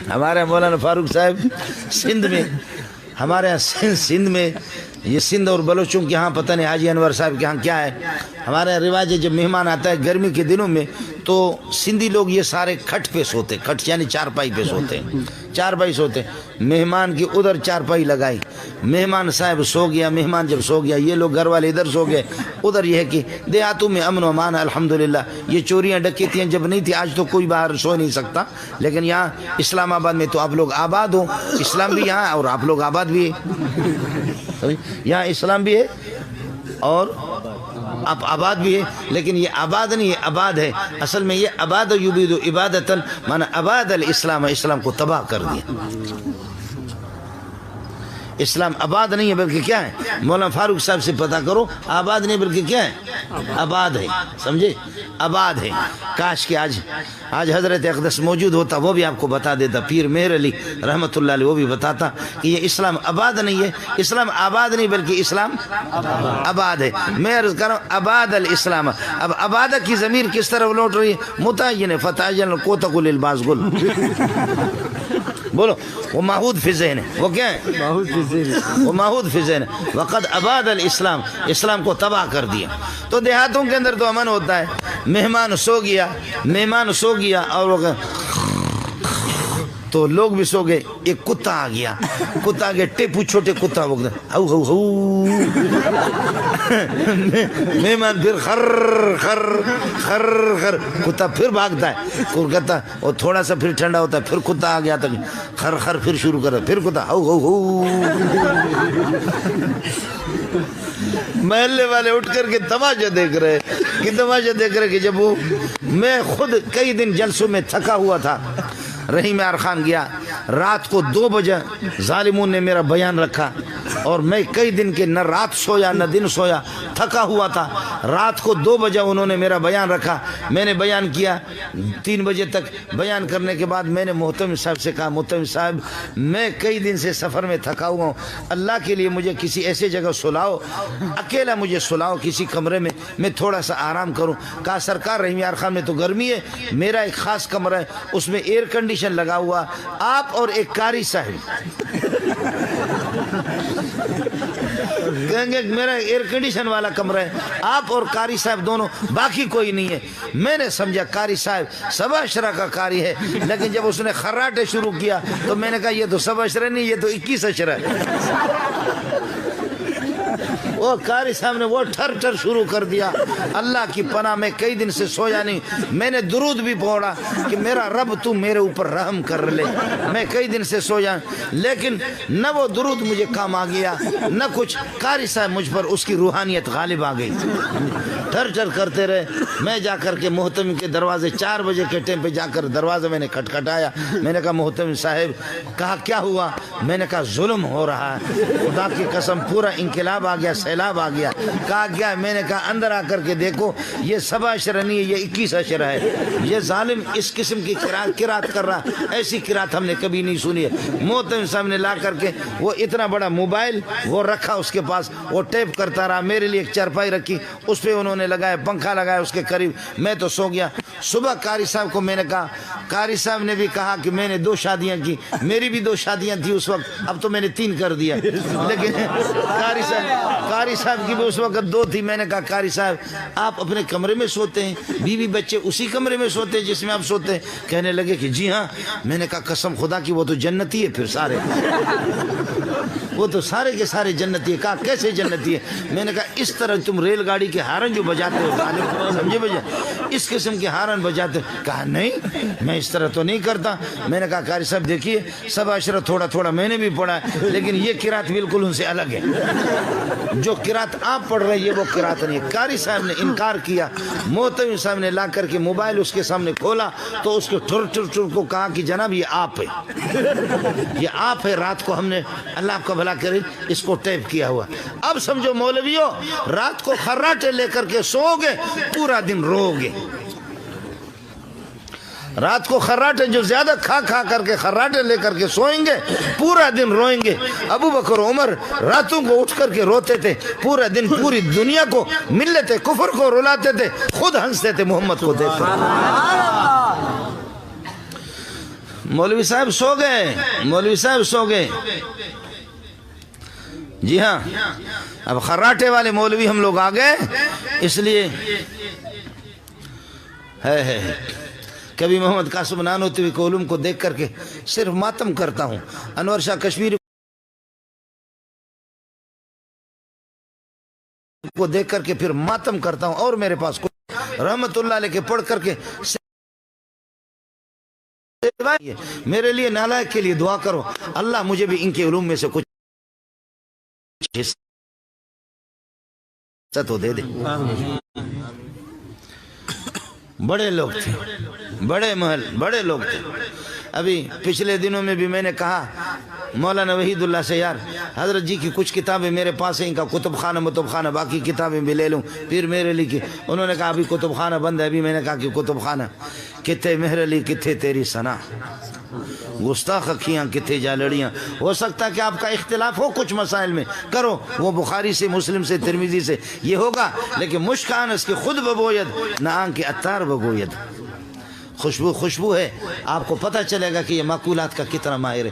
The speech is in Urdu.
ہمارے مولانا فاروق صاحب سندھ میں، ہمارے یہاں سندھ میں، یہ سندھ اور بلوچوں کے ہاں پتہ نہیں حاجی انور صاحب کے ہاں کیا ہے، ہمارے یہاں رواج ہے جب مہمان آتا ہے گرمی کے دنوں میں تو سندھی لوگ یہ سارے کھٹ پہ سوتے، کھٹ یعنی چارپائی پہ سوتے ہیں، چارپائی سوتے ہیں۔ مہمان کی ادھر چارپائی لگائی، مہمان صاحب سو گیا، مہمان جب سو گیا یہ لوگ گھر والے ادھر سو گئے، ادھر یہ ہے کہ دیہاتوں میں امن و امان الحمدللہ۔ یہ چوریاں ڈکیتیاں جب نہیں تھی، آج تو کوئی باہر سو نہیں سکتا، لیکن یہاں اسلام آباد میں تو آپ لوگ آباد ہو، اسلام بھی یہاں اور آپ لوگ آباد بھی ہے، یہاں اسلام بھی ہے اور آپ آباد بھی ہے، لیکن یہ آباد نہیں ہے، آباد ہے اصل میں۔ یہ آباد یبید عبادتاً مانا آباد الاسلام، اسلام کو تباہ کر دیا۔ اسلام آباد نہیں ہے بلکہ کیا ہے، مولانا فاروق صاحب سے پتہ کرو، آباد نہیں بلکہ کیا ہے، آباد ہے، سمجھے، آباد ہے۔ کاش کہ آج حضرت اقدس موجود ہوتا، وہ بھی آپ کو بتا دیتا، پیر مہر علی رحمۃ اللہ علیہ، وہ بھی بتاتا کہ یہ اسلام آباد نہیں ہے، اسلام آباد نہیں بلکہ اسلام آباد ہے۔ میں عرض کر رہا ہوں آباد الاسلام۔ اب آبادہ کی ضمیر کس طرف لوٹ رہی ہے؟ متعین فتعین کوتق للباس گل، بولو وہ ماحود فی ذہن ہے، وہ کیا ہے، وہ ماحود فی ذہن ہے۔ وقد آباد الاسلام، اسلام کو تباہ کر دیا۔ تو دیہاتوں کے اندر تو امن ہوتا ہے، مہمان سو گیا اور وہ تو لوگ بھی سو گئے، ایک کتا آ گیا، ٹیپو چھوٹے کتا وہ ہو ہو ہو، مہمان پھر خر خر خر خر، کتا پھر بھاگتا ہے، کہتا اور تھوڑا سا پھر ٹھنڈا ہوتا ہے، پھر کتا آ گیا تو خر خر پھر شروع کرتا، پھر کتا ہو ہو ہو۔ محلے والے اٹھ کر کے تماشا دیکھ رہے کہ جب وہ، میں خود کئی دن جلسوں میں تھکا ہوا تھا، رحیم یار خان گیا، رات کو 2 بجے ظالمون نے میرا بیان رکھا، اور میں کئی دن کے نہ رات سویا نہ دن سویا، تھکا ہوا تھا۔ رات کو 2 بجے انہوں نے میرا بیان رکھا، میں نے بیان کیا 3 بجے تک۔ بیان کرنے کے بعد میں نے محتمم صاحب سے کہا، محتمم صاحب میں کئی دن سے سفر میں تھکا ہوا ہوں، اللہ کے لیے مجھے کسی ایسے جگہ سلاؤ، اکیلا مجھے سلاؤ کسی کمرے میں تھوڑا سا آرام کروں۔ کہا سرکار رحیم یار خان میں تو گرمی ہے، میرا ایک خاص کمرہ ہے، اس میں ایئر کنڈیشن لگا ہوا، آپ اور ایک قاری صاحب، کہیں گے میرا ایئر کنڈیشن والا کمرہ ہے، آپ اور قاری صاحب دونوں، باقی کوئی نہیں ہے۔ میں نے سمجھا قاری صاحب 7 اشرا کا قاری ہے، لیکن جب اس نے خراٹے شروع کیا تو میں نے کہا یہ تو 7 اشرا نہیں، یہ تو 21 اشرا ہے۔ وہ قاری صاحب نے وہ ٹھر ٹھر شروع کر دیا۔ اللہ کی پناہ میں کئی دن سے سویا نہیں، میں نے درود بھی پڑھا کہ میرا رب تو میرے اوپر رحم کر لے، میں کئی دن سے سویا، لیکن نہ وہ درود مجھے کام آ گیا نہ کچھ، قاری صاحب مجھ پر اس کی روحانیت غالب آ گئی، ٹھر ٹھر کرتے رہے۔ میں جا کر کے محتمم کے دروازے 4 بجے کے ٹائم پہ جا کر دروازہ میں نے کھٹکھٹایا، میں نے کہا محتمم صاحب، کہا کیا ہوا؟ میں نے کہا ظلم ہو رہا ہے، خدا کی قسم پورا انقلاب آ گیا، سیلاب آ گیا۔ کہا کیا؟ میں نے کہا اندر آ کر کے دیکھو، یہ 7 اشرا نہیں ہے، یہ 21 اشرا ہے۔ یہ ظالم اس قسم کی قرات کر رہا، ایسی قرات ہم نے کبھی نہیں سنی ہے۔ محتمم صاحب نے لا کر کے وہ اتنا بڑا موبائل وہ رکھا اس کے پاس، وہ ٹیپ کرتا رہا، میرے لیے ایک چارپائی رکھی، اس پہ انہوں نے لگایا، پنکھا لگایا اس کے قریب، میں تو سو گیا۔ صبح قاری صاحب کو میں نے کہا، قاری صاحب نے بھی کہا کہ میں نے 2 شادیاں کی، میری بھی 2 شادیاں تھی اس وقت، اب تو میں نے 3 کر دیا، لیکن قاری صاحب کی بھی اس وقت 2 تھی۔ میں نے کہا قاری صاحب آپ اپنے کمرے میں سوتے ہیں، بیوی بچے اسی کمرے میں سوتے ہیں جس میں آپ سوتے ہیں؟ کہنے لگے کہ جی ہاں۔ میں نے کہا قسم خدا کی وہ تو جنتی ہے پھر سارے، وہ تو سارے کے سارے جنتی ہے۔ کہا کیسے جنتی ہے؟ میں نے کہا اس طرح تم ریل گاڑی کے ہارن جو بجاتے ہو، سمجھے بجا اس قسم کے ہارن بجاتے ہو؟ کہا نہیں میں اس طرح تو نہیں کرتا۔ میں نے کہا قاری صاحب دیکھیے 7 اشرا تھوڑا تھوڑا میں نے بھی پڑھا ہے، لیکن یہ قرات بالکل ان سے الگ ہے، جو قرات آپ پڑھ رہے ہیں وہ قرات نہیں ہے۔ قاری صاحب نے انکار کیا۔ محتمم صاحب نے لا کر کے موبائل اس کے سامنے کھولا تو اس کو ٹھر ٹھر ٹھر کو کہا کہ جناب یہ آپ ہے، یہ آپ ہے، رات کو ہم نے اللہ آپ کا بھلا کرے اس کو ٹیپ کیا ہوا۔ اب سمجھو مولویوں، رات کو خراٹے لے کر کے سو گے، پورا دن رو گے۔ رات کو خراٹے جو زیادہ کھا کر کے خراٹے لے کر کے سوئیں گے، پورا دن روئیں گے۔ ابو بکر عمر راتوں کو اٹھ کر کے روتے تھے، پورا دن پوری دنیا کو، ملت کفر کو رلاتے تھے، خود ہنستے تھے محمد کو دیکھ کر۔ مولوی صاحب سو گئے، مولوی صاحب سو گئے. جی ہاں، اب خراٹے والے مولوی ہم لوگ آ گئے، اس لیے ہے کبھی محمد قاسم نانوتوی کے علوم کو دیکھ کر کے صرف ماتم کرتا ہوں. انور شاہ کشمیری کو دیکھ کر کے پھر ماتم کرتا ہوں، اور میرے پاس کوئی رحمت اللہ علیہ کے پڑھ کر کے میرے لیے نالائق کے لیے دعا کرو، اللہ مجھے بھی ان کے علوم میں سے کچھ تو دے دے. بڑے لوگ تھے، بڑے محل، بڑے لوگ تھے. ابھی پچھلے دنوں میں بھی میں نے کہا مولانا وحید اللہ سے، یار حضرت جی کی کچھ کتابیں میرے پاس ہیں، ان کا کتب خانہ متب خانہ باقی کتابیں بھی لے لوں پھر میرے لیے. انہوں نے کہا ابھی کتب خانہ بند ہے. ابھی میں نے کہا کہ کتب خانہ کتھے مہر علی کتھے تیری ثنا، گستاخ اکھیاں کتھے جا لڑیاں. ہو سکتا کہ آپ کا اختلاف ہو کچھ مسائل میں، کرو، وہ بخاری سے، مسلم سے، ترمذی سے یہ ہوگا، لیکن مشک انس کی خود ببوید نہ آن کے اتار بگوید. خوشبو ہے، آپ کو پتہ چلے گا کہ یہ معقولات کا کتنا ماہر ہے.